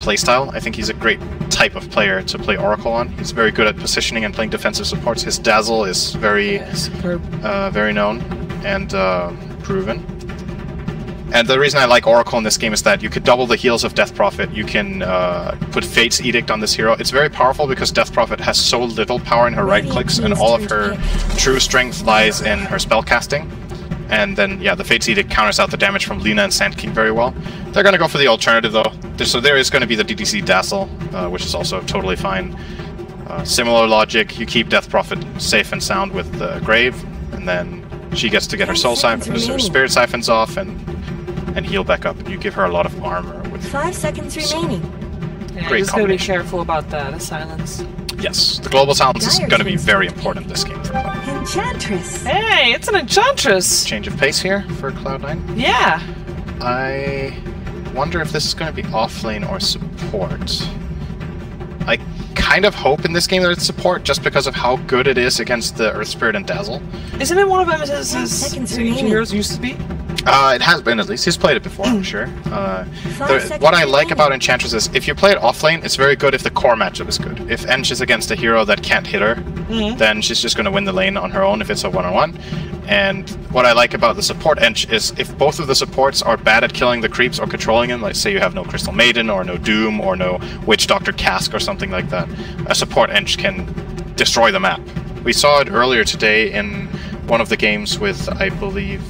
playstyle. I think he's a great type of player to play Oracle on. He's very good at positioning and playing defensive supports. His dazzle is very, very known and proven. And the reason I like Oracle in this game is that you could double the heals of Death Prophet. You can put Fate's Edict on this hero. It's very powerful because Death Prophet has so little power in her right clicks, and all of her true strength lies in her spell casting. And then, yeah, the Fate's Edict counters out the damage from Lina and Sand King very well. They're going to go for the alternative, though. So there is going to be the DDC Dazzle, which is also totally fine. Similar logic, you keep Death Prophet safe and sound with the Grave, and then she gets to get her Soul Siphon, her Spirit Siphons off, and heal back up. You give her a lot of armor. With 5 seconds remaining. Yeah, just gotta be careful about the silence. Yes, the global silence is going to be very important this game for Cloud9. Enchantress! Hey, it's an Enchantress! Change of pace here for Cloud9. Yeah! I wonder if this is going to be offlane or support. I kind of hope in this game that it's support, just because of how good it is against the Earth Spirit and Dazzle. Isn't it one of MSS's heroes used to be? It has been, at least. He's played it before, I'm sure. What I like about Enchantress is, if you play it offlane, it's very good if the core matchup is good. If Ench is against a hero that can't hit her, then she's just going to win the lane on her own if it's a one-on-one. And what I like about the support Ench is, if both of the supports are bad at killing the creeps or controlling them, like say you have no Crystal Maiden, or no Doom, or no Witch Doctor Cask or something like that, a support Ench can destroy the map. We saw it earlier today in one of the games with, I believe,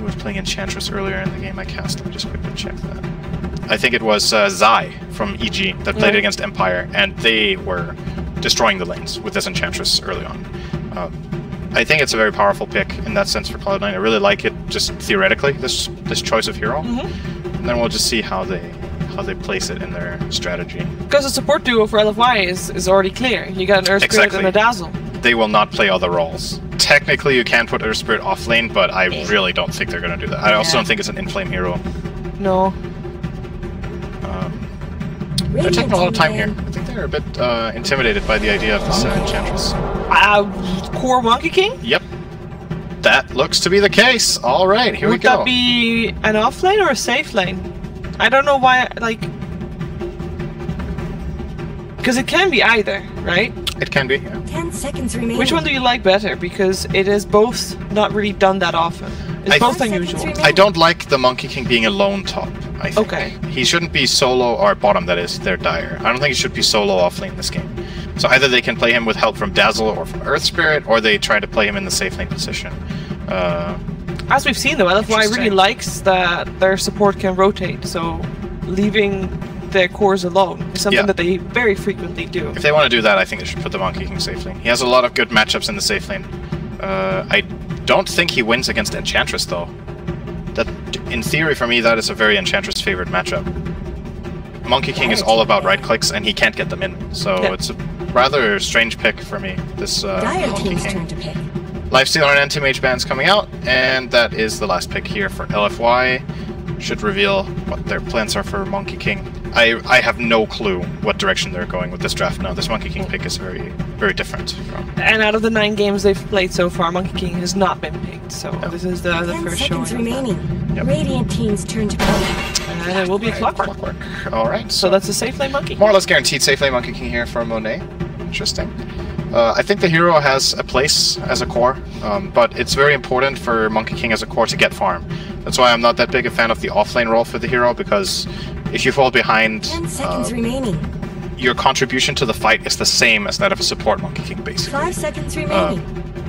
was playing Enchantress earlier in the game I cast. Let me just quickly check that. I think it was Zai from EG that played against Empire, and they were destroying the lanes with this Enchantress early on. I think it's a very powerful pick in that sense for Cloud9. I really like it, just theoretically, this choice of hero. And then we'll just see how they place it in their strategy. Because the support duo for LFY is already clear. You got an Earth Spirit and a Dazzle. They will not play other roles. Technically, you can put Earth Spirit off lane, but I really don't think they're going to do that. I also don't think it's an in-flame hero. No. They're taking a lot of time here. I think they're a bit intimidated by the idea of this Enchantress. Core Monkey King? Yep. That looks to be the case. All right, here we go. Would that be an off lane or a safe lane? I don't know why, like... Because it can be either, right? It can be, yeah. 10 seconds remaining. Which one do you like better? Because it is both not really done that often. It's both unusual. I don't like the Monkey King being a lone top, I think. Okay. He shouldn't be solo, or bottom, that is, they're dire. I don't think he should be solo off lane in this game. So either they can play him with help from Dazzle or from Earth Spirit, or they try to play him in the safe lane position. As we've seen though, LFY really likes that their support can rotate, so leaving their cores alone is something that they very frequently do. If they want to do that, I think they should put the Monkey King safe lane. He has a lot of good matchups in the safe lane. I don't think he wins against Enchantress though. That, in theory, for me, that is a very Enchantress favored matchup. Monkey King is all about right clicks, and he can't get them in, so it's a rather strange pick for me. This Monkey King. Lifestealer and Anti-Mage bands coming out, and that is the last pick here for LFY. Should reveal what their plans are for Monkey King. I have no clue what direction they're going with this draft now. This Monkey King pick is very, very different from... And out of the 9 games they've played so far, Monkey King has not been picked, so this is the first show. 10 seconds remaining. Radiant team's turn to play. And it will be a clockwork. Alright. So that's a safe lane Monkey. More or less guaranteed safe lane Monkey King here for Monet. Interesting. I think the hero has a place as a core, but it's very important for Monkey King as a core to get farm. That's why I'm not that big a fan of the offlane role for the hero, because if you fall behind, 10 seconds remaining. Your contribution to the fight is the same as that of a support Monkey King, basically. 5 seconds remaining.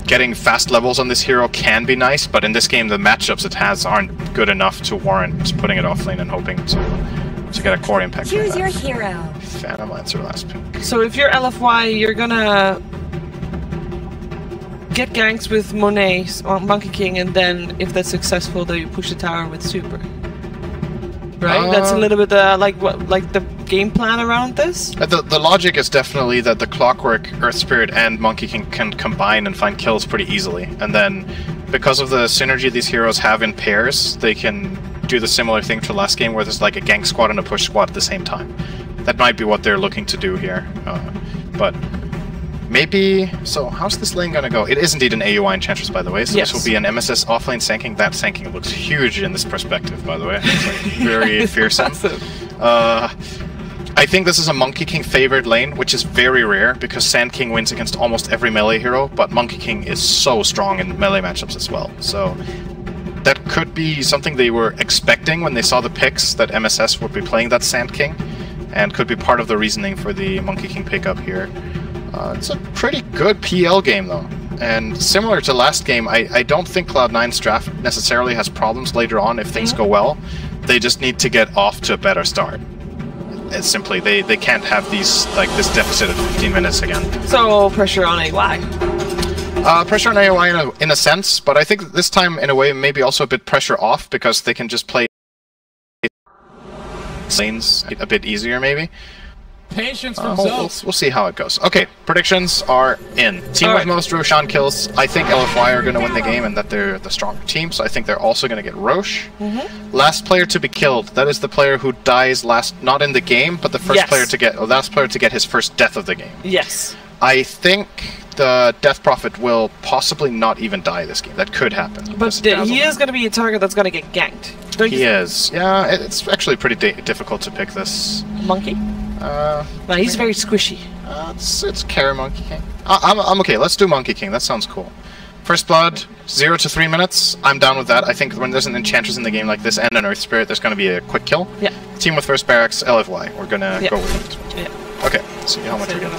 Getting fast levels on this hero can be nice, but in this game the matchups it has aren't good enough to warrant putting it offlane and hoping to get a core impact. Choose your hero. Phantom Lancer last pick. So if you're LFY, you're gonna get ganks with Monet on Monkey King, and then if that's successful, then you push the tower with Super. Right? That's a little bit like the game plan around this? The logic is definitely that the Clockwork, Earth Spirit, and Monkey King can combine and find kills pretty easily. And then, because of the synergy these heroes have in pairs, they can do the similar thing to last game where there's like a gank squad and a push squad at the same time. That might be what they're looking to do here. But maybe... So, how's this lane gonna go? It is indeed an AUI Enchantress, by the way, so this will be an MSS offlane Sanking. That Sanking looks huge in this perspective, by the way. It's like very fearsome. I think this is a Monkey King favored lane, which is very rare because Sand King wins against almost every melee hero, but Monkey King is so strong in melee matchups as well. So that could be something they were expecting when they saw the picks that MSS would be playing that Sand King, and could be part of the reasoning for the Monkey King pickup here. It's a pretty good PL game though. And similar to last game, I don't think Cloud9's draft necessarily has problems later on if things go well. They just need to get off to a better start. It's simply, they can't have these this deficit of 15 minutes again. So pressure on AY. Pressure on AY in a sense, but I think this time in a way maybe also a bit pressure off because they can just play lanes a bit easier maybe. Patience from we'll see how it goes. Okay, predictions are in. Team with most Roshan kills. I think LFY are going to win the game and that they're the stronger team, so I think they're also going to get Roche. Last player to be killed. That is the player who dies last, not in the game, but the first player to get, last player to get his first death of the game. Yes. I think the Death Prophet will possibly not even die this game. That could happen. But he is going to be a target that's going to get ganked. He is. Yeah, it's actually pretty difficult to pick this. Monkey? No, he's very squishy. It's Kara Monkey King. I'm okay. Let's do Monkey King. That sounds cool. First blood, 0 to 3 minutes. I'm down with that. I think when there's an Enchantress in the game like this and an Earth Spirit, there's going to be a quick kill. Yeah. Team with first barracks, LFY. We're going to go with it. Yeah. Okay. See how much we get.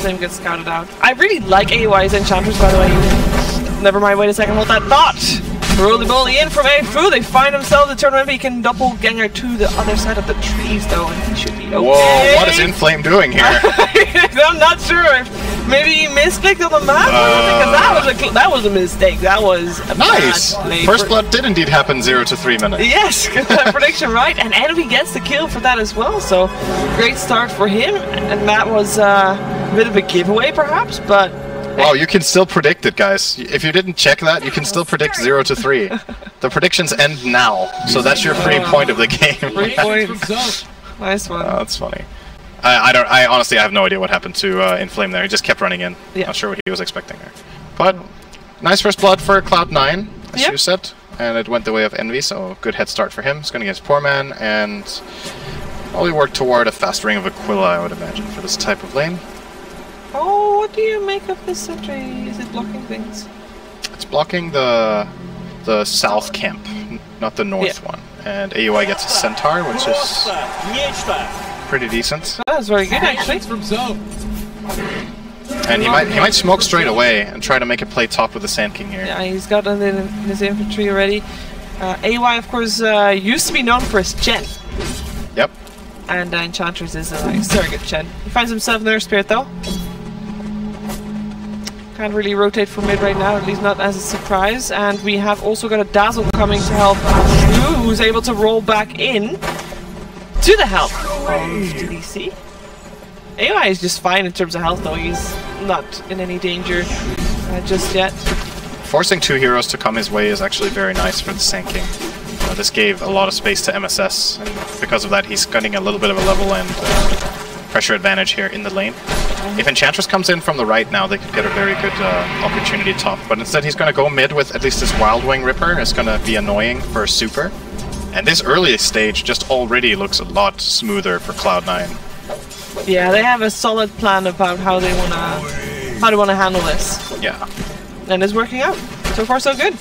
Flame gets scouted out. I really like AOI's Enchantress, by the way. Never mind. Wait a second. Hold that thought. Roly Boly in from A-Fu, they find themselves a tournament. He can doppelganger to the other side of the trees though, and he should be okay. Whoa, what is Inflame doing here? I'm not sure if maybe he misclicked on the map because that was a mistake. That was a nice. First blood did indeed happen 0 to 3 minutes. Yes, got that prediction right, and Envy gets the kill for that as well. So great start for him, and that was a bit of a giveaway perhaps, but. Wow, you can still predict it, guys. If you didn't check that, you can still predict 0 to 3. The predictions end now, so that's your free point of the game. 3 points. Nice one. That's funny. I honestly have no idea what happened to Inflame there. He just kept running in. Yeah. Not sure what he was expecting there. But nice first blood for Cloud9, as you said, and it went the way of Envy, so good head start for him. He's going to get his poor man, and probably work toward a fast ring of Aquila, I would imagine, for this type of lane. Oh, what do you make of this sentry? Is it blocking things? It's blocking the south camp, not the north one. And AUI gets a Centaur, which is pretty decent. That's very good, actually. And he might smoke straight away and try to make a play top with the Sand King here. Yeah, he's got it in his infantry already. AUI, of course, used to be known for his Chen. Yep. And Enchantress is a surrogate Chen. He finds himself in Earth Spirit, though. Can't really rotate for mid right now, at least not as a surprise. And we have also got a Dazzle coming to help Shu, who's able to roll back in to the help of TDC. AOI is just fine in terms of health, though. He's not in any danger just yet. Forcing 2 heroes to come his way is actually very nice for the Sand King. This gave a lot of space to MSS, and because of that he's getting a little bit of a level and pressure advantage here in the lane. If Enchantress comes in from the right now, they could get a very good opportunity top, but instead he's going to go mid with at least this Wild Wing Ripper. It's going to be annoying for Super. And this early stage just already looks a lot smoother for Cloud9. Yeah, they have a solid plan about how they wanna handle this. Yeah. And it's working out. So far so good.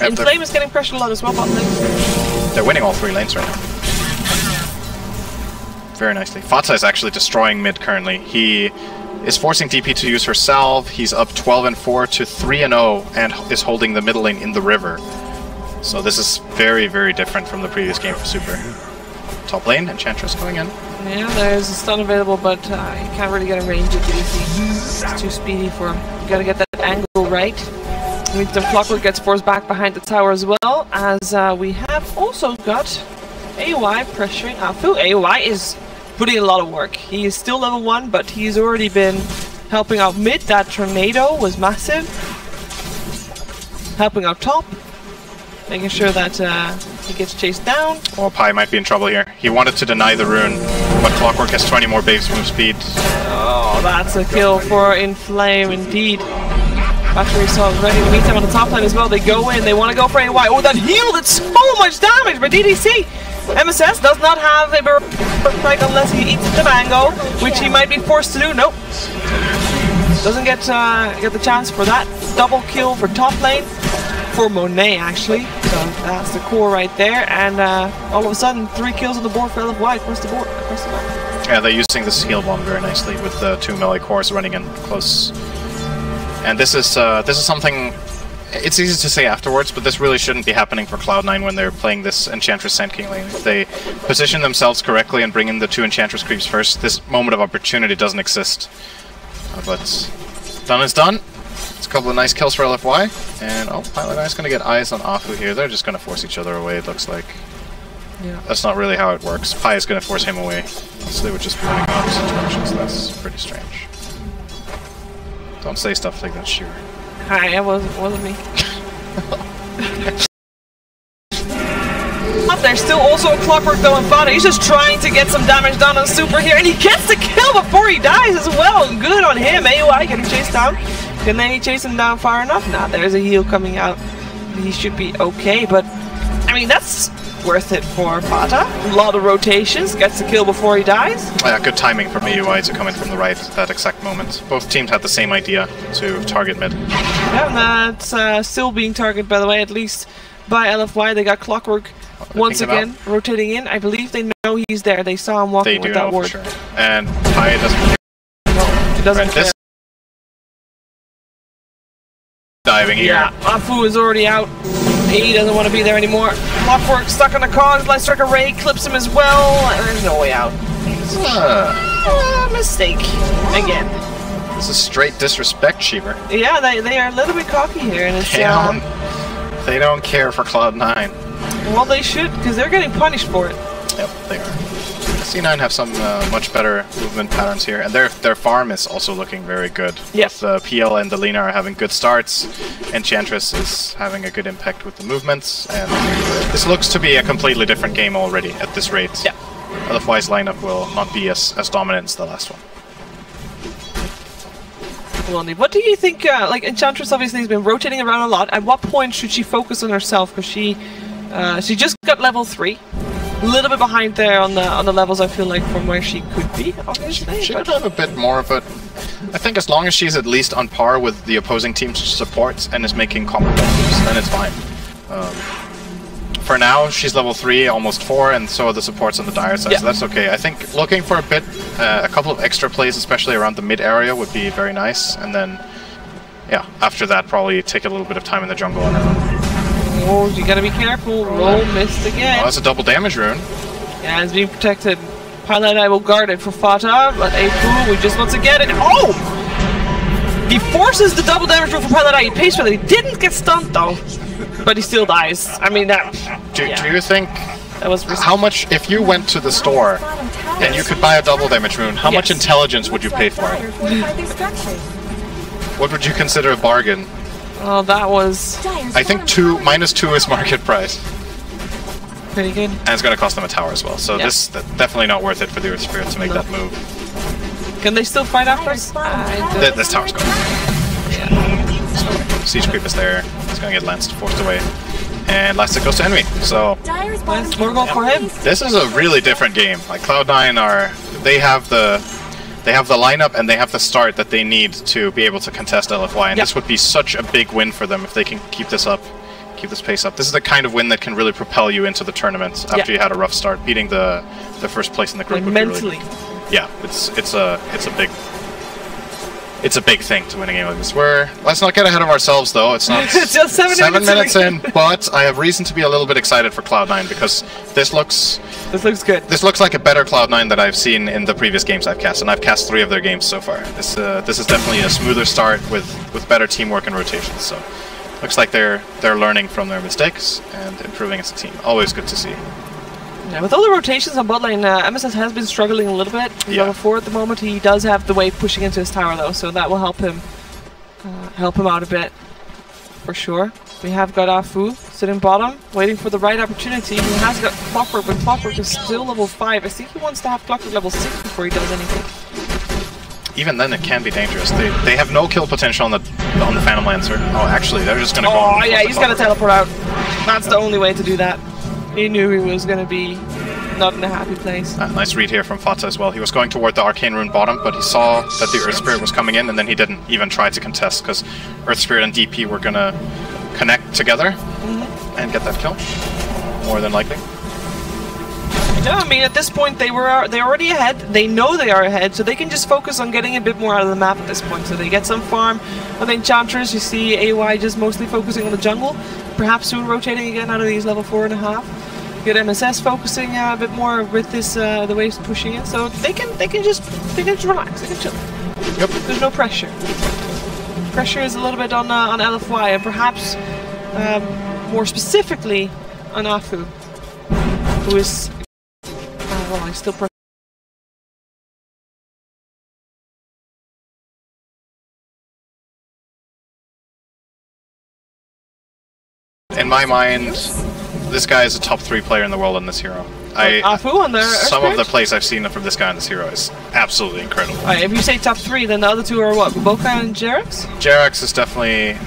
Inflame is getting pressured a lot as well, bottom lane. They're winning all 3 lanes right now. Very nicely. Fatsa is actually destroying mid currently. He is forcing DP to use her salve. He's up 12-4 to 3-0 and is holding the middle lane in the river. So this is very, very different from the previous game for Super. Top lane, Enchantress going in. Yeah, there's a stun available, but he can't really get a range of DP. It's too speedy for him. You gotta get that angle right. The Clockwork gets forced back behind the tower as well, as we have also got AOI pressuring Afu. AOI is putting in a lot of work. He is still level 1, but he's already been helping out mid. That tornado was massive. Helping out top. Making sure that he gets chased down. Oh, Pi might be in trouble here. He wanted to deny the rune, but Clockwork has 20 more base move speed. Oh, that's a kill for Inflame indeed. Battery cells ready to meet him on the top line as well. They go in, they want to go for AY. Oh, that heal did so much damage by DDC! MSS does not have a right unless he eats the mango, which he might be forced to do. Nope. Doesn't get the chance for that. Double kill for top lane. For Monet, actually. So that's the core right there. And all of a sudden, 3 kills on the board for LFY across the board. Yeah, they're using this heal bomb very nicely with the 2 melee cores running in close. And this is something. It's easy to say afterwards, but this really shouldn't be happening for Cloud9 when they're playing this Enchantress Sand King lane. If they position themselves correctly and bring in the 2 Enchantress creeps first, this moment of opportunity doesn't exist. But done is done. It's a couple of nice kills for LFY. And oh, Cloud9's going to get eyes on Afu here. They're just going to force each other away, it looks like. Yeah. That's not really how it works. Pi is going to force him away. So they would just be running in opposite directions. That's pretty strange. Don't say stuff like that, Shearer. Hi, it wasn't me. There's still also a clockwork though in Fada. He's just trying to get some damage done on Super here, and he gets the kill before he dies as well. Good on him. AOI getting chased down. Can they chase him down far enough? Nah, there's a heal coming out. He should be okay, but I mean that's worth it for Fata. A lot of rotations. Gets the kill before he dies. Yeah, good timing from AOI to come in from the right at that exact moment. Both teams had the same idea to target mid. Yeah, and that's still being targeted, by the way, at least by LFY. They got Clockwork once again rotating in. I believe they know he's there. They saw him walking with that ward. For sure. And Pi doesn't care. No, he doesn't care. This diving here. Yeah, Afu is already out. He doesn't want to be there anymore. Clockwork stuck on the cogs. Light Strike Array clips him as well. And there's no way out. Mistake. Again. This is straight disrespect, Sheaver. Yeah, they are a little bit cocky here. And it's, they don't care for Cloud9. Well, they should, because they're getting punished for it. Yep, they are. C9 have some much better movement patterns here, and their farm is also looking very good. Yes. The PL and the Lina are having good starts. Enchantress is having a good impact with the movements, and this looks to be a completely different game already at this rate. Yeah. Otherwise, lineup will not be as dominant as the last one. What do you think? Like Enchantress obviously has been rotating around a lot. At what point should she focus on herself? Because she just got level 3. A little bit behind there on the levels, I feel like, from where she could be, obviously. She could have a bit more of it. I think as long as she's at least on par with the opposing team's support and is making comparable moves, then it's fine. For now, she's level 3, almost 4, and so are the supports on the dire side, so that's okay. I think looking for a couple of extra plays, especially around the mid area, would be very nice, and then, yeah, after that, probably take a little bit of time in the jungle on her own. Oh, you gotta be careful. Roll missed again. Oh, that's a double damage rune. Yeah, it's being protected. Pilot I will guard it for Fata, but Apu, we just want to get it. Oh! He forces the double damage rune for Pilot I. He pays for it. He didn't get stunned though, but he still dies. I mean that. Do you think that was risky. How much if you went to the store and you could buy a double damage rune? How much intelligence would you pay for it? What would you consider a bargain? Oh, that was... I think -2 is market price. Pretty good. And it's going to cost them a tower as well, so this definitely not worth it for the Earth Spirit to make that move. Can they still fight after? This tower's gone. Yeah. So, Siege Creep is there. He's going to get lanced, forced away. And last it goes to Envy, so... Nice, more goal for him. This is a really different game. Like, Cloud9 they have the lineup and they have the start that they need to be able to contest LFY, and this would be such a big win for them if they can keep this up, keep this pace up. This is the kind of win that can really propel you into the tournament after you had a rough start. Beating the first place in the group would mentally. Be really, yeah, it's a big thing to win a game like this. Let's not get ahead of ourselves though. It's not it's just 7 minutes in, but I have reason to be a little bit excited for Cloud9 because this looks good. This looks like a better Cloud9 that I've seen in the previous games I've cast, and I've cast 3 of their games so far. This is definitely a smoother start with better teamwork and rotations. So looks like they're learning from their mistakes and improving as a team. Always good to see. Yeah, with all the rotations on bot lane, MSS has been struggling a little bit. He's level 4 at the moment. He does have the wave pushing into his tower though, so that will help him out a bit for sure. We have got Afu sitting bottom, waiting for the right opportunity. He has got Clockwork, but Clockwork is still level 5. I think he wants to have Clockwork level 6 before he does anything. Even then, it can be dangerous. They have no kill potential on the Phantom Lancer. Oh, actually, they're just gonna go. Oh yeah, he's gonna teleport out. That's the only way to do that. He knew he was gonna be not in a happy place. Nice read here from Fata as well. He was going toward the Arcane Rune bottom, but he saw that the Earth Spirit was coming in, and then he didn't even try to contest, because Earth Spirit and DP were gonna connect together and get that kill, more than likely. Yeah, I mean, at this point they're already ahead. They know they are ahead, so they can just focus on getting a bit more out of the map at this point. So they get some farm on the Enchantress. You see AY just mostly focusing on the jungle, perhaps soon rotating again out of these level 4.5. Good MSS focusing a bit more with this the waves pushing in, so they can just relax, they can chill. Yep. There's no pressure. Pressure is a little bit on LFY, and perhaps more specifically on Afu, who is well, he's still. In my mind, this guy is a top 3 player in the world on this hero. Afu on there. Some of the plays I've seen from this guy on this hero is absolutely incredible. Alright, if you say top 3, then the other 2 are what? Boca and Jerax? Jerax is definitely,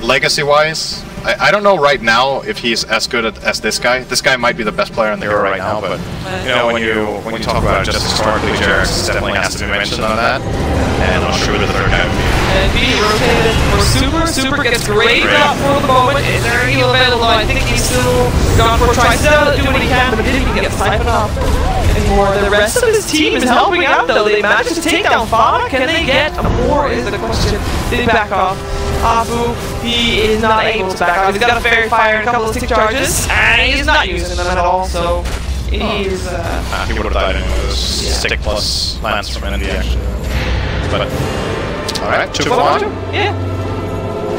legacy-wise, I don't know right now if he's as good as this guy. This guy might be the best player in the hero right now, but you know, when you talk about it just historically, Jerax definitely has to be mentioned on that. And I'm sure the third guy would be. And being rotated for Super. Super gets graved up for the moment. Is there a heal available? I think he's still gone for tries to do what he can, but didn't even get siphoned off anymore. The rest of his team is helping out though. They managed to take down Fada. Can they get more is the question. Did he back off? Afu, he is not able to back off. He's got a fairy fire and a couple of stick charges, and he's not using them at all, so he's he would have died anyway. Stick plus lance from ND actually. But alright, 2 for 1. Yeah.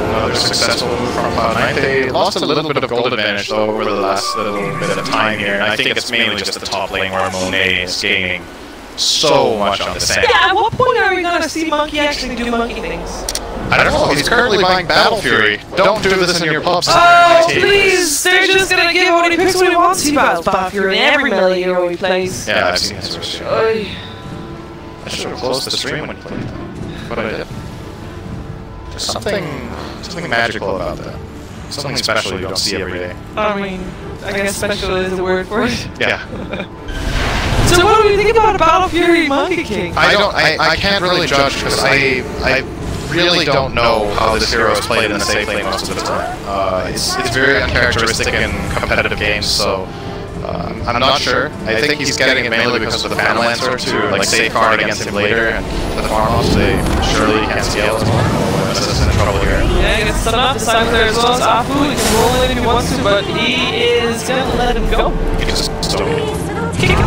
Another successful move from Cloud9. They lost a little bit of gold advantage though over the last little bit of time here, and I think it's mainly just the top lane where Monet is gaining so much on the sand. Yeah, at what point are we gonna see Monkey actually do monkey things? I don't know, he's currently buying Battle Fury. Don't do this in your pubs. Oh, please! They're just gonna give what he picks when he wants. He buys Battle Fury in every melee hero he plays. Yeah, I've seen this for sure. I should have closed the stream when he played that. But I did. There's something magical about that. Something special you don't see every day. I mean, I guess special is the word for it. Yeah. So what do you think about Battle Fury Monkey King? I can't really judge because I really don't know how this hero is played in the safe lane most of the time. It's very uncharacteristic in competitive games, so I'm not sure. I think he's getting it mainly because of the Fan Lancer to like safeguard against him later, and the farmhouse they surely can't scale as well. This is in trouble here. Yeah, he gets stunned off the side there as well as Afu. He can roll in if he wants to, but he is gonna let him go. He can just still kick him.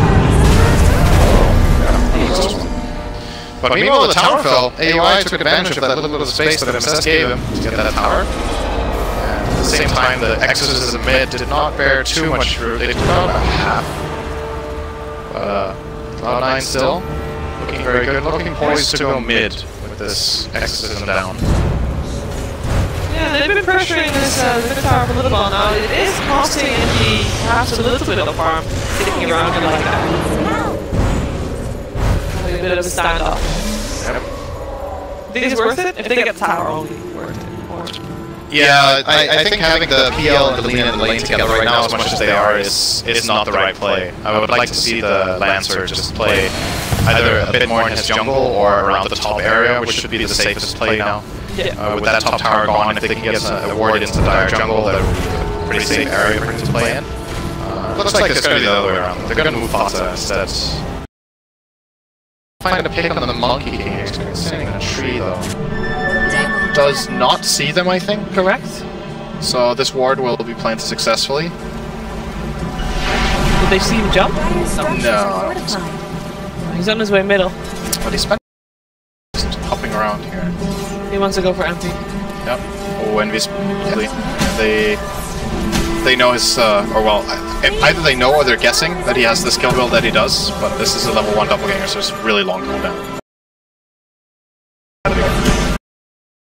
But meanwhile, the tower fell. AUI took advantage of that little bit of space that MSS gave him to get that tower. And at the same time, the X's in the mid did not bear too much fruit. They took out about half. But Cloud9 still looking very good, looking poised to go mid with this exorcism down. Yeah, they've been pressuring this mid tower for a little while now. It is costing NG perhaps a little bit of farm sticking around him like that. A bit of a standoff. Yep. Think it's worth it? If they get the tower only, worth it. Or... Yeah, I think having the PL and the Lina and the lane together right now, as much as they are, is not the right play. I would like to see the Lancer just play either a bit more in his jungle or around the top area, which should be the safest play now. Yeah. With that top tower gone, if they can get a ward into the dire jungle, that would be a pretty safe area for him to play in. Looks like it's going to be the other way around. They're going to move Fata instead. Find a pick on the Monkey King. He's sitting in a tree though. Does not see them, I think. Correct. So this ward will be planted successfully. Did they see him jump? No. He's on his way middle. But he's just hopping around here. He wants to go for empty. Yep. Oh, Envy's they know his, or well, either they know or they're guessing that he has the skill build that he does, but this is a level 1 doppelganger, so it's really long cooldown.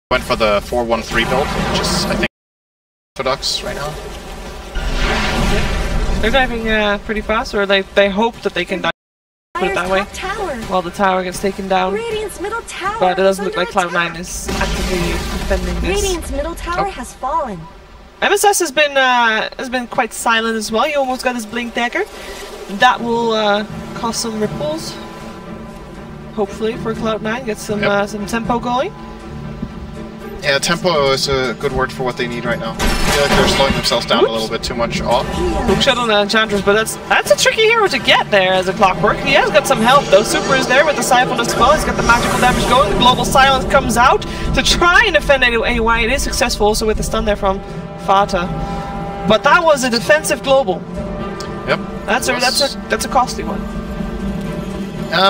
Went for the 4-1-3 build, which is, I think, orthodox right now. They're diving pretty fast, or they hope that they can dive, put it that way, while the tower gets taken down. But it doesn't look like Cloud9 is actively defending this. Radiant's middle tower has fallen. MSS has been quite silent as well. He almost got his blink dagger. that will cause some ripples. Hopefully for Cloud9, get some tempo going. Yeah, tempo is a good word for what they need right now. I feel like they're slowing themselves down a little bit too much. Oh. Hook shot on the Enchantress, but that's a tricky hero to get there as a Clockwork. He has got some help though. Super is there with the Siphon as well. He's got the magical damage going. The Global Silence comes out to try and defend AY. It is successful also with the stun there from Fata. But that was a defensive global. Yep. That's a costly one.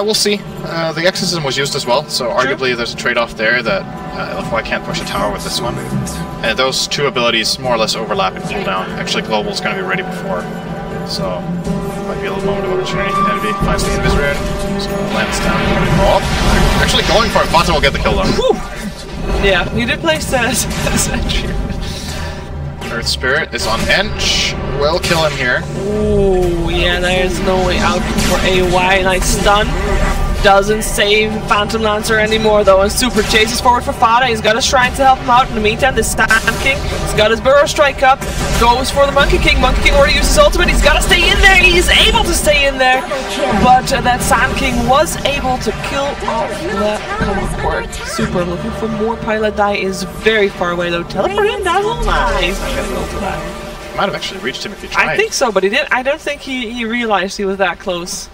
We'll see. The exorcism was used as well, so arguably there's a trade-off there that LFY can't push a tower with this one. And those two abilities more or less overlap in cooldown. Actually, Global's going to be ready before, so might be a little moment of opportunity. Envy finds the Invis rune, so lands down. Oh, actually going for it. Fata will get the kill though. Whew. Yeah, he did place the sentry. Earth Spirit is on Ench. Will kill him here. Ooh, yeah, there's no way out for AY. Nice stun. Doesn't save Phantom Lancer anymore though, and Super chases forward for Fata. He's got a Shrine to help him out. In the meantime, the Sand King, he's got his Burrow Strike up, goes for the Monkey King. Monkey King already used his ultimate. He's got to stay in there. He's able to stay in there, but that Sand King was able to kill off the Clockwork. Super looking for more Pilot Die is very far away though. Teleporting Dazzle, nice. I'm gonna go for that. Might have actually reached him if he tried. I think so, but he didn't. I don't think he realized he was that close.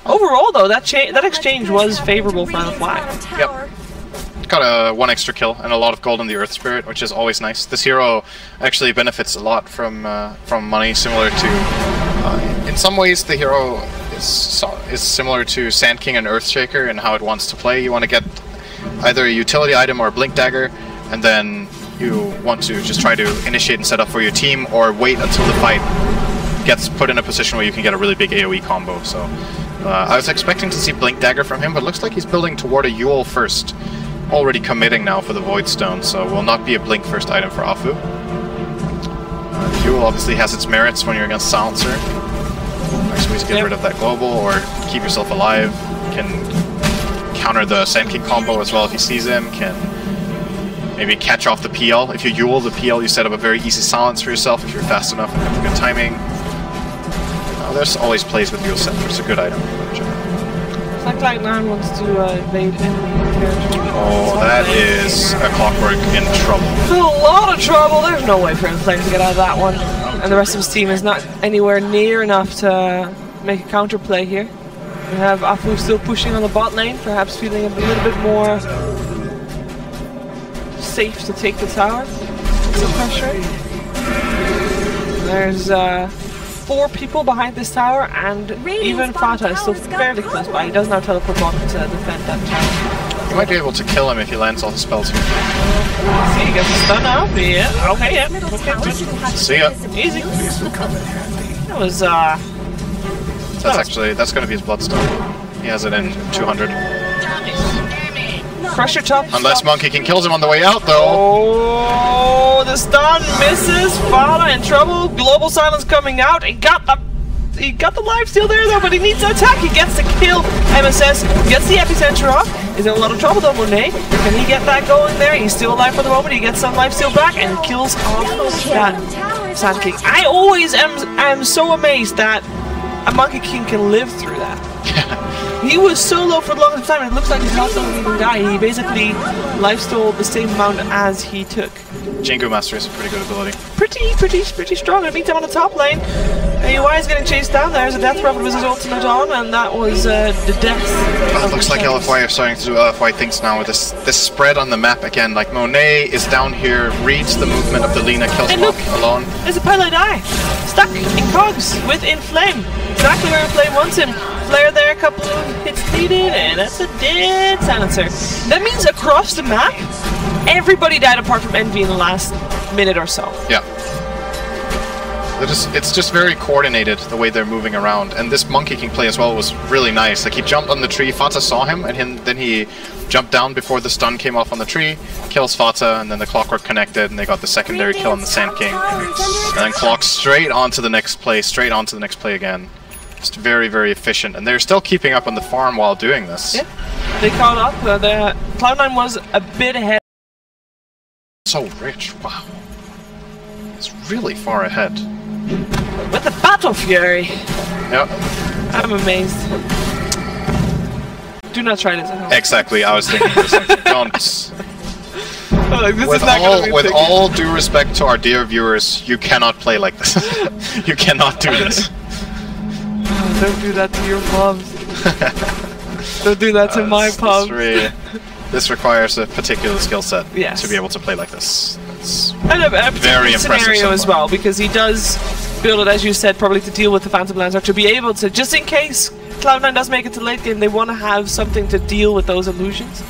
Overall, though, that exchange was favorable for LFY. Yep. Got one extra kill and a lot of gold in the Earth Spirit, which is always nice. This hero actually benefits a lot from money, similar to... in some ways, the hero is similar to Sand King and Earthshaker in how it wants to play. You want to get either a utility item or a Blink Dagger, and then you want to just try to initiate and set up for your team, or wait until the fight gets put in a position where you can get a really big AoE combo. So I was expecting to see Blink Dagger from him, but it looks like he's building toward a Yule first. Already committing now for the Void Stone, so will not be a Blink first item for Afu. Yule obviously has its merits when you're against Silencer. Nice ways to get rid of that global or keep yourself alive. Can counter the Sand King combo as well if he sees him. Can maybe catch off the PL. If you Yule the PL, you set up a very easy silence for yourself if you're fast enough and have good timing. There's always plays with Yule Scepter. It's a good item. It's like Cloud9 wants to invade enemy territory. Oh, that is a Clockwork in trouble. A lot of trouble. There's no way for him to get out of that one. And the rest of his team is not anywhere near enough to make a counterplay here. We have Afu still pushing on the bot lane, perhaps feeling a little bit more safe to take the tower. Some pressure. There's 4 people behind this tower, and even Fata is still fairly close by. He does now teleport bot to defend that tower. You might be able to kill him if he lands all his spells here. See, he gets the stun now. Yeah, okay, yeah. Okay. See ya. Easy. That was, that's gonna be his Bloodstone. He has it in 200. Pressure top. Unless Monkey King kills him on the way out, though. Oh, the stun misses. Fata in trouble. Global Silence coming out. He got the lifesteal there, though, but he needs to attack. He gets the kill. MSS gets the epicenter off. He's in a lot of trouble, though, Monet. Can he get that going there? He's still alive for the moment. He gets some lifesteal back and kills off that Sand King. I always am so amazed that a Monkey King can live through that. He was so low for the longest time, it looks like his health doesn't even die. He basically lifestyled the same amount as he took. Jingu Master is a pretty good ability. Pretty strong. I beat him on the top lane. AUI is getting chased down. There's a Death Prophet with his ultimate on, and that was the death. Well, it looks like LFY are starting to do LFY things now with this spread on the map again. Like Monet is down here, reads the movement of the Lina, kills him off alone. There's a Pilot Die. Stuck in cogs with Inflame. Exactly where Inflame wants him. Flare there, a couple of hits needed, and that's a dead Silencer. That means across the map, everybody died apart from Envy in the last minute or so. Yeah. It's just very coordinated the way they're moving around, and this Monkey King play as well was really nice. Like he jumped on the tree, Fata saw him, and then he jumped down before the stun came off on the tree, kills Fata, and then the Clockwork connected, and they got the secondary kill on the Sand King, and then clock straight onto the next play, again. Just very, very efficient, and they're still keeping up on the farm while doing this. Yeah, they caught up. Cloud9 was a bit ahead. So rich, wow. It's really far ahead. With the Battle Fury. Yep. I'm amazed. Do not try this at home. Exactly, I was thinking the same thing. Don't. Oh, like, With all due respect to our dear viewers, you cannot play like this. You cannot do this. Oh, don't do that to your pubs. Don't do that to my pub. This requires a particular skill set yes. to be able to play like this. It's and a very impressive scenario as well, because he does build it, as you said, probably to deal with the Phantom Lancer, to be able to, just in case Cloud9 does make it to late game, they want to have something to deal with those illusions.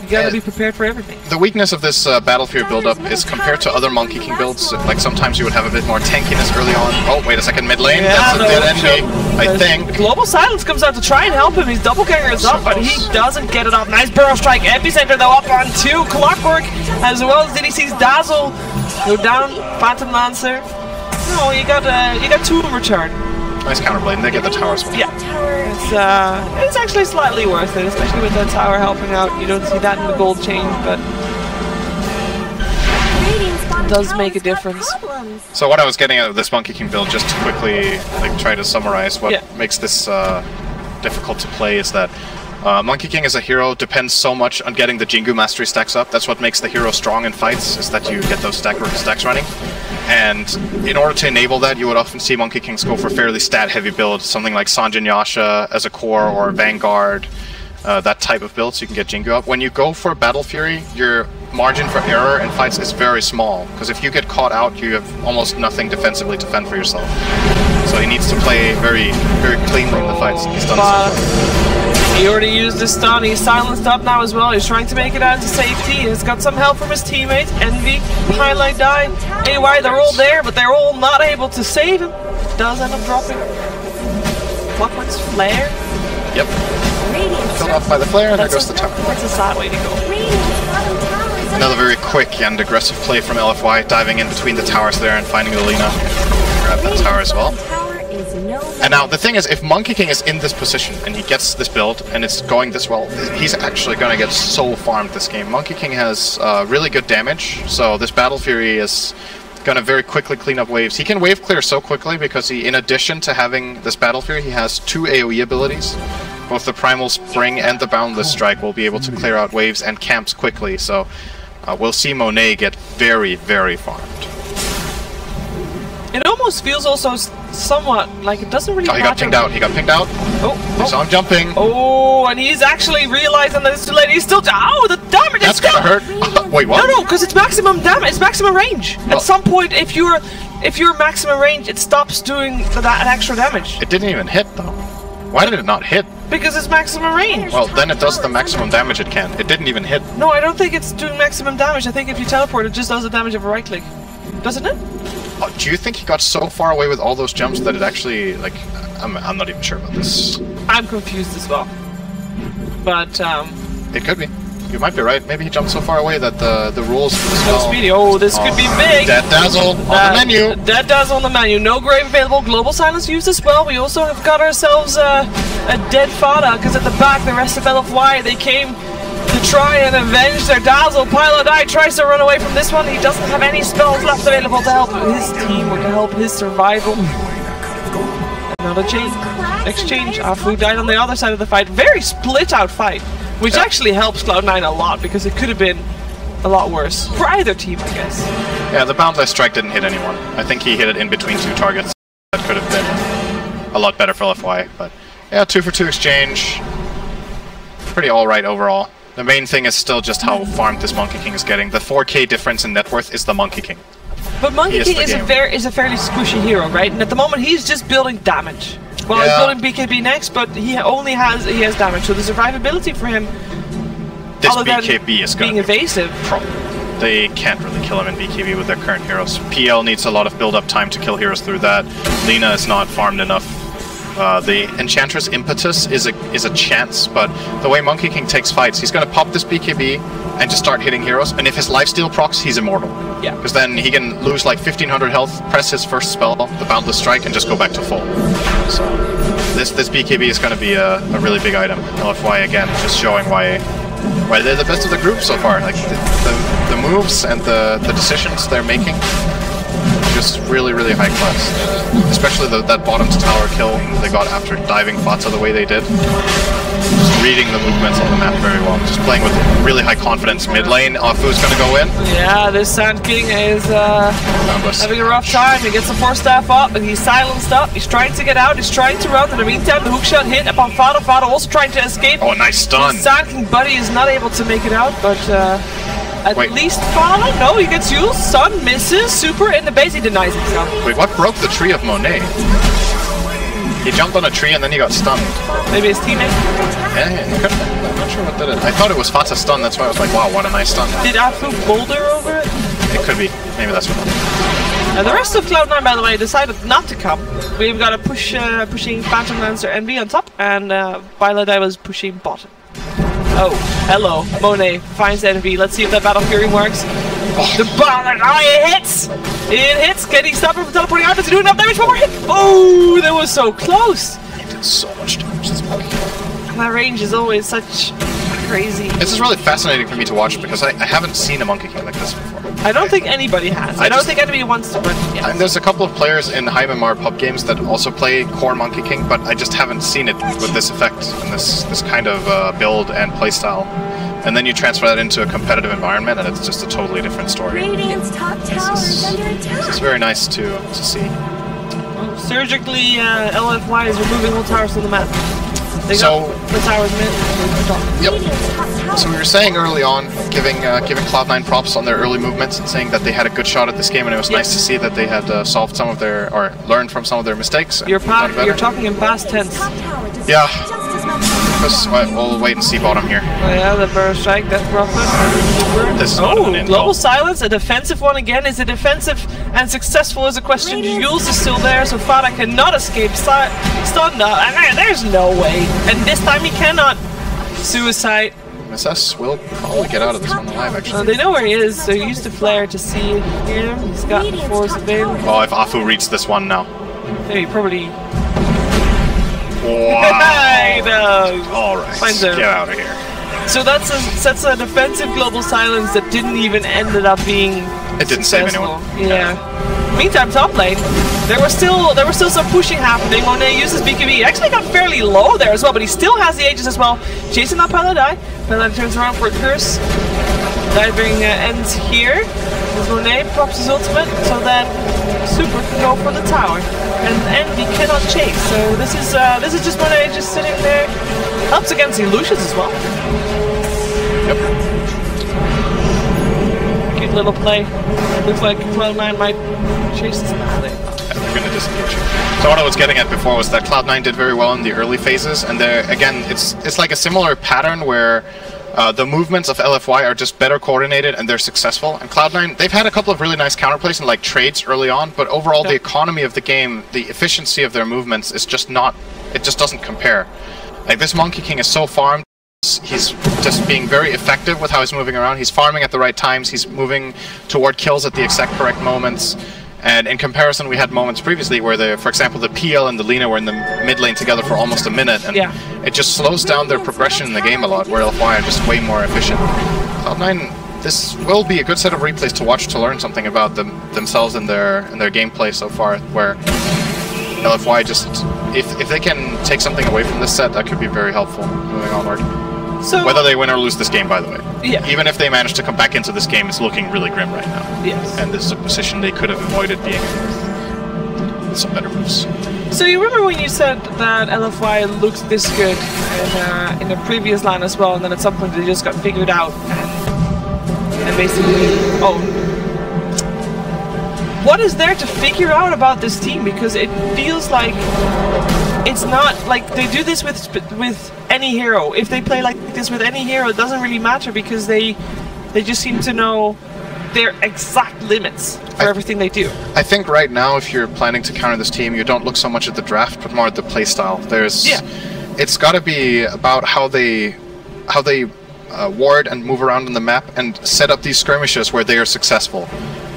You gotta be prepared for everything. The weakness of this Battle Fury build-up is compared to other Monkey King builds, like sometimes you would have a bit more tankiness early on. Oh, wait a second, mid lane, that's a dead enemy, I think. Global Silence comes out to try and help him, his doppelganger is up, but he doesn't get it up. Nice Burrow Strike, Epicenter though up on 2, Clockwork, as well as DDC's Dazzle. Go down, Phantom Lancer. No, you got 2 in return. Nice counterblade, and they get the tower as well. Yeah, it's actually slightly worth it, especially with that tower helping out. You don't see that in the gold change, but it does make a difference. So what I was getting out of this Monkey King build, just to quickly try to summarize what makes this difficult to play, is that Monkey King as a hero depends so much on getting the Jingu Mastery stacks up. That's what makes the hero strong in fights, is that you get those stacks running. And in order to enable that, you would often see Monkey Kings go for fairly stat-heavy builds, something like Sanjin Yasha as a core, or Vanguard, that type of build, so you can get Jingu up. When you go for Battle Fury, your margin for error in fights is very small, because if you get caught out, you have almost nothing defensively to fend for yourself. So he needs to play very, very cleanly in the fights. He's done so far. He already used his stun, he's silenced up now as well, he's trying to make it out to safety, he's got some help from his teammates, Envy, Highlight Die, AY, they're all there, but they're all not able to save him. Does end up dropping. Clockwork's Flare. Yep. Killed off by the Flare, and there goes the tower. That's a sad way to go. Another very quick and aggressive play from LFY, diving in between the towers there and finding the Lina. Grab that tower as well. And now, the thing is, if Monkey King is in this position, and he gets this build, and it's going this well, he's actually going to get so farmed this game. Monkey King has really good damage, so this Battle Fury is going to very quickly clean up waves. He can wave clear so quickly because he, in addition to having this Battle Fury, he has 2 AoE abilities. Both the Primal Spring and the Boundless Strike will be able to clear out waves and camps quickly, so we'll see Monet get very, very farmed. It almost feels also somewhat like it doesn't really matter. He got pinged out, he got pinged out. Oh, I saw him jumping. Oh, and he's actually realizing that it's too late. He's still the damage is still... That's gonna hurt. Wait, what? No, because it's maximum damage, it's maximum range. At some point, if you're maximum range, it stops doing that extra damage. It didn't even hit, though. Why did it not hit? Because it's maximum range. Well, then it does the maximum damage it can. It didn't even hit. No, I don't think it's doing maximum damage. I think if you teleport, it just does the damage of a right click. Doesn't it? Oh, do you think he got so far away with all those jumps that it actually, like, I'm not even sure about this. I'm confused as well. But, it could be. You might be right. Maybe he jumped so far away that the rules for this so speedy. Oh, this could be big. Dead Dazzle on the menu. Dead Dazzle on the menu. No grave available. Global Silence used as well. We also have got ourselves a dead Fada, because at the back, the rest of LFY, they came to try and avenge their Dazzle. Pilot Eye tries to run away from this one. He doesn't have any spells left available to help his team or to help his survival. Another exchange. Afu died on the other side of the fight. Very split out fight, which actually helps Cloud9 a lot, because it could have been a lot worse for either team, I guess. Yeah, the Boundless Strike didn't hit anyone. I think he hit it in between 2 targets. That could have been a lot better for LFY, but yeah, 2 for 2 exchange. Pretty alright overall. The main thing is still just how farmed this Monkey King is getting. The 4k difference in net worth is the Monkey King. But Monkey King is a fairly squishy hero, right? And at the moment he's just building damage. Well, he's building BKB next, but he has damage, so the survivability for him, this BKB is going being evasive. They can't really kill him in BKB with their current heroes. PL needs a lot of build-up time to kill heroes through that. Lina is not farmed enough. The Enchantress Impetus is a chance, but the way Monkey King takes fights, he's going to pop this BKB and just start hitting heroes, and if his lifesteal procs, he's immortal. Yeah. Because then he can lose like 1500 health, press his first spell, the Boundless Strike, and just go back to full. So this BKB is going to be a really big item. LFY again, just showing why they're the best of the group so far. Like the moves and the decisions they're making just really, really high class. Especially that bottom tower kill they got after diving Fata the way they did. Just reading the movements on the map very well. Just playing with really high confidence mid lane. Afu's gonna go in. Yeah, this Sand King is having a rough time. He gets the force staff up and he's silenced up. He's trying to get out, he's trying to run. In the meantime, the hookshot hit upon Fata. Fata also trying to escape. Oh, nice stun. The Sand King buddy is not able to make it out, but at least Fata, no, he gets used. Stun misses. Super in the base, he denies himself. Wait, what broke the tree of Monet? He jumped on a tree and then he got stunned. Maybe his teammate? Yeah, he could have been. I'm not sure what did it. I thought it was Fata's stun, that's why I was like, wow, what a nice stun. Did Afu boulder over it? It could be. Maybe that's what it was. The rest of Cloud9, by the way, decided not to come. We've got a pushing Phantom Lancer Envy on top, and Bailadai was pushing bottom. Oh, hello. Monet finds Envy. Let's see if that Battle Fury works. Oh. The Bailadai, it hits! It hits! Can he stop him from teleporting out? Does he do enough damage? One more hit! Oh, that was so close! He did so much damage, this monkey. And that range is always such crazy. This is really fascinating for me to watch because I haven't seen a Monkey King like this before. I don't think anybody has. I don't think anybody wants to, but yeah. And there's a couple of players in Heimemar pub games that also play core Monkey King, but I just haven't seen it with this effect and this kind of build and playstyle. And then you transfer that into a competitive environment, and it's just a totally different story. Radiant's top tower is under attack. This is very nice to see. Well, surgically, LFY is removing all towers from the map. They so got the towers mid. Yep. So we were saying early on, giving Cloud9 props on their early movements and saying that they had a good shot at this game, and it was nice to see that they had solved some of their, or learned from some of their mistakes. You're talking in past tense. Yeah. Because we'll wait and see bottom here. Oh yeah, the Burrow Strike, Death Prophet. This is not an Global Silence, a defensive one again. Is it defensive and successful is a question. Jules is still there, so Fata cannot escape. Stunned up, and there's no way. And this time he cannot. Suicide. SS will probably get out of this one alive, actually. They know where he is, so he used to flare to see him. He's got the force available. Oh, if Afu reads this one now. Maybe, probably. Wow. I know. Alright, get out of here. So that's a defensive global silence that didn't even ended up being It didn't save anyone. Yeah. Meantime, top lane, there was still some pushing happening. Monet uses BKB. Actually got fairly low there as well, but he still has the Aegis as well. Chasing up Paladai. Paladai turns around for a curse. Diving ends here. As Monet pops his ultimate, so then Super can go for the tower. And Envy cannot chase. So this is just Monet just sitting there. Helps against the illusions as well. Yep. Cute little play. Looks like Cloud9 might chase this play. Yeah, they're gonna disengage. So what I was getting at before was that Cloud9 did very well in the early phases, and again, it's like a similar pattern where the movements of LFY are just better coordinated and they're successful. And Cloud9, they've had a couple of really nice counterplays and like trades early on, but overall the economy of the game, the efficiency of their movements is just not, it just doesn't compare. Like this Monkey King is so farmed, he's just being very effective with how he's moving around. He's farming at the right times, he's moving toward kills at the exact correct moments. And in comparison, we had moments previously where, for example, the PL and the Lina were in the mid lane together for almost a minute, and it just slows down their progression in the game a lot, where LFY are just way more efficient. Cloud9, this will be a good set of replays to watch to learn something about themselves and their gameplay so far, where LFY just, if they can take something away from this set, that could be very helpful moving onward. So, whether they win or lose this game, by the way. Yeah. Even if they manage to come back into this game, it's looking really grim right now. Yes. And this is a position they could have avoided being in with some better moves. So you remember when you said that LFY looked this good in the previous line as well, and then at some point they just got figured out and basically, what is there to figure out about this team? Because it feels like it's not like they do this with any hero. If they play like this with any hero, it doesn't really matter because they just seem to know their exact limits for everything they do. I think right now, if you're planning to counter this team, you don't look so much at the draft, but more at the playstyle. It's got to be about how they ward and move around on the map and set up these skirmishes where they are successful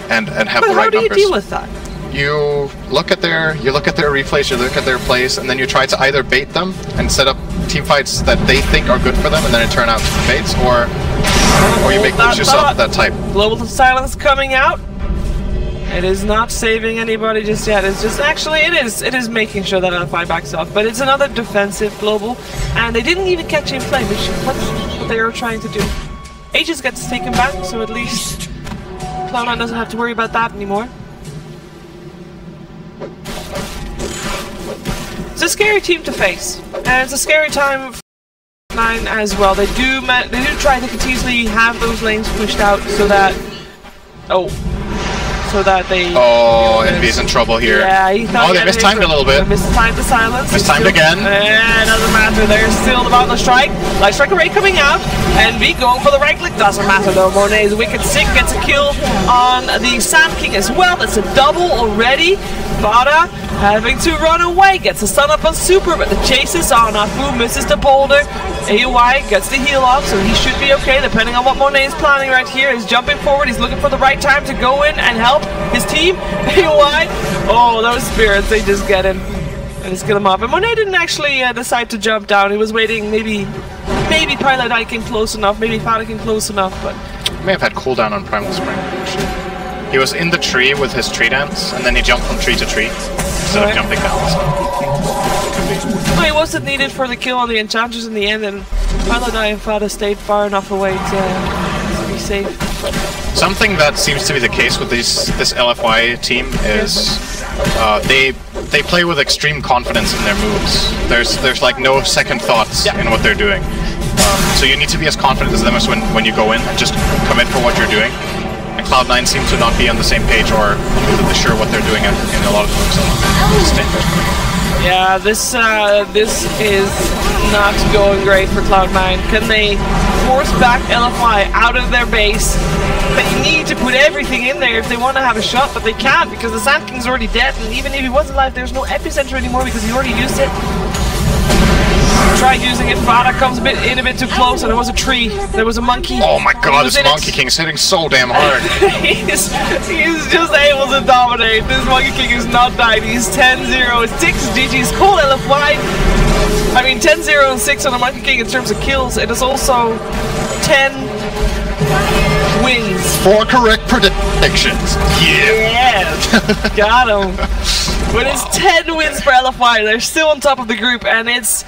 and have the right numbers. But how do you deal with that? You look at their replays, you look at their plays, and then you try to either bait them and set up team fights that they think are good for them, and then it turn out to be baits, or you make moves yourself of that type. Global Silence coming out. It is not saving anybody just yet. It's just actually it is making sure that LFI backs off. But it's another defensive global, and they didn't even catch in play, which is what they were trying to do. Aegis gets taken back, so at least Cloud9 doesn't have to worry about that anymore. It's a scary team to face, and it's a scary time for Cloud9 as well. They do try to continuously have those lanes pushed out so that they... Oh, Envy's in trouble here. Yeah, he thought they mistimed a little bit. Mistimed the silence. Mistimed again. It doesn't matter. There's still the Boundless Strike. Light Strike Array coming out. Envy going for the right click. Doesn't matter though. Monet's Wicked Sick gets a kill on the Sand King as well. That's a double already. Bada having to run away. Gets a stun up on Super, but the chase is on. Afu misses the boulder. AUI gets the heal off, so he should be okay depending on what Monet is planning right here. He's jumping forward. He's looking for the right time to go in and help his team. AUI. Oh, those spirits, they just get him. And just kill him off. And Monet didn't actually decide to jump down. He was waiting, maybe Pilot Eye came close enough, maybe Fada came close enough, but... He may have had cooldown on Primal Spring, actually. He was in the tree with his tree dance, and then he jumped from tree to tree, instead of jumping down. So he wasn't needed for the kill on the Enchanters in the end, and Pilot Eye and Fada stayed far enough away to be safe. Something that seems to be the case with this LFY team is they play with extreme confidence in their moves. There's like no second thoughts in what they're doing. So you need to be as confident as them as when you go in and just commit for what you're doing. And Cloud9 seems to not be on the same page or completely sure what they're doing in a lot of moves. Yeah, this is not going great for Cloud9. Can they force back LFY out of their base? They need to put everything in there if they want to have a shot, but they can't because the Sand King's already dead, and even if he was alive, there's no epicenter anymore because he already used it. Tried using it, Fada comes a bit too close, and there was a tree. There was a monkey. Oh my god, this Monkey King's hitting so damn hard. he's just able to dominate. This Monkey King is not died. He's 10-0, 6 GG's. Cool LFY. I mean, 10-0 and 6 on the Monkey King in terms of kills. It is also 10 wins. 4 correct predictions. Yeah. Got him. But it's 10 wins for LFY. They're still on top of the group, and it's